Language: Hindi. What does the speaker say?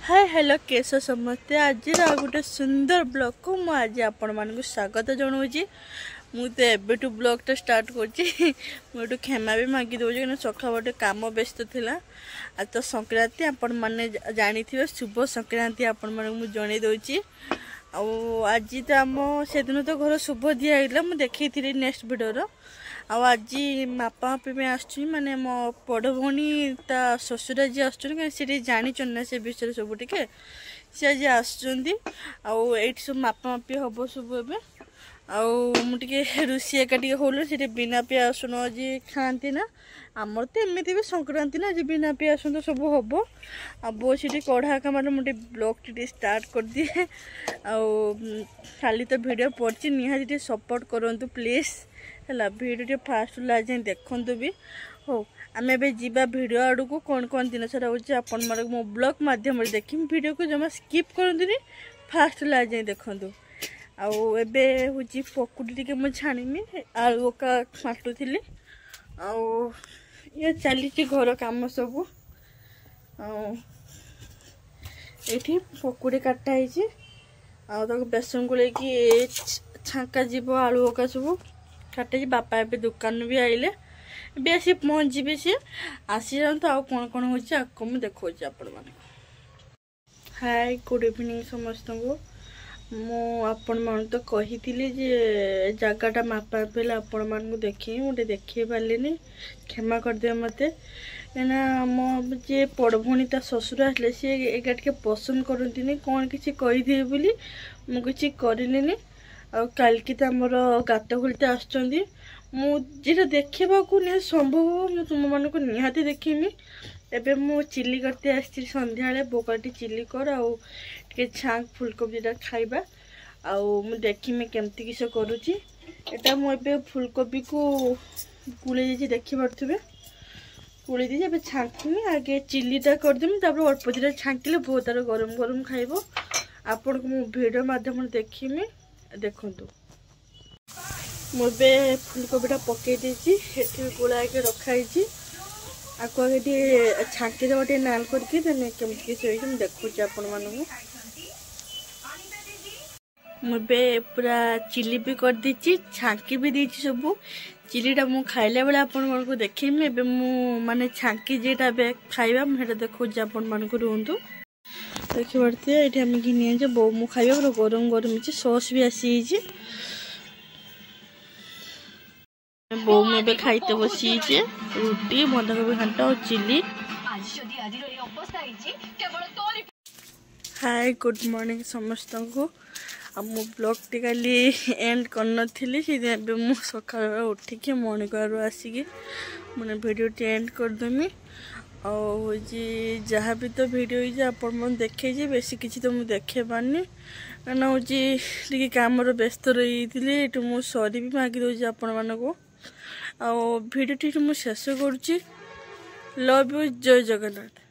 हाय हेलो केस समस्ते आज गोटे सुंदर ब्लॉग को मुझे आपण मान स्वागत जनाऊँगी। मुझे एबेठू ब्लॉगटा स्टार्ट कर क्षमा भी मागी दूसरी कि सका गोटे कम व्यस्त थिला। आज तो संक्रांति आपण मैंने जानी शुभ संक्रांति आपण मैं जन दूची। आज तो आम से दिन तो घर शुभ दिखाई मुझे देखी नेक्स्ट वीडियो आज मापा मापी में आस माने मो बड़ भौणी ता ससुरा जी आसि जानी ना से विषय सब टे सी आज आसुँच सब मापा मापी हम सब एवं आउे रुषि एका हूँ से बिना पियासुन आज खाती ना आमर तो एमती भी संक्रांति ना आज बिना पियासुन तो सब हम आ बो से कढ़ा का मतलब मुझे ब्लॉग टी स्टार्ट कर दिए खाली तो वीडियो पड़ी निहाती सपोर्ट करूँ प्लीज है भिडियो फास्ट आज देखु भी हो आम एवं भिडियो आड़ को कौन कौन जिन रोचे आपण मो ब्लॉग मध्यम देखी भिडियो को जमा स्किप करते फास्ट आज देखु आबे हूँ पकुड़ी टे मुझे छाणीमी आलू का काटुली ये चली घर कम सब ये पकुड़ी काटाई बेसन को लेकिन छांका जीव आलू का सब काटे बापा ए दुकान भी आइले भी आसी पहुँचे सी आसी जाता आउ कौन कौन हो देखा आपण मैंने। हाय गुड इवनिंग समस्त को आपण मान तो कही जगटा मापा मापे आपण मान देखी मुझे देखे पारे क्षमा करदे मत कहीं मो जे बड़ भौणी ता ससुर आसे सी एगा टे पसंद करती कौन किसी कहीदे बोली मुझे करनी आलकी तो आमर गात खोलते आसटा देखा नहीं संभव मुझे तुम मान को निहाती देखीमी एबे मु चिली करते आसी संध्या बोकाटी चिली कर आगे छांक फुलकोबी खाइबा आउ देखीमी केमती किस करुँची एटा मुझे फुलकोबी को गुले देखी पारे गुले दी छांकमी आगे चिलीटा करदेमी अल्प दिन छांकिले बहुत तार गरम गरम खाइब आपण को मु भिडियो मध्यम देखीमी देखु मुझे फुलकोबीटा पकई देती गोला रखाई आपको आगे छांकी दे नाल करके केमती देखुची आपण मानू मुझे पूरा चिली भी कर दी छांकी भी दी सब चिलीटा मु खाइला बेले आपण मान को देखीमी एबे मु माने छांकी जेटा खाइबा मुझे देखुची आपण मान को रुहतु देखी पारे ये आम घिनी बो मु खाइबा पूरा गरम गरम सॉस भी आसी बो मुझे खाइते बसी रुटी बंधाकोबी घाट और चिली। हाय गुड मॉर्निंग समस्त को मो ब्लॉग टी खाली एंड करनी से सका उठिकी मॉर्निंग आसिकी मैंने वीडियो टी एंड करदेमी और जहाँ भी तो वीडियो आपण देखे बेसी किसी तो मुझे देखे पारनी कहना हूँ कम व्यस्त रही थी मुझे सॉरी भी मागी दूसरी आपण मानक भिडियो टी मुझे शेष करुच्ची लव यू जय जगन्नाथ।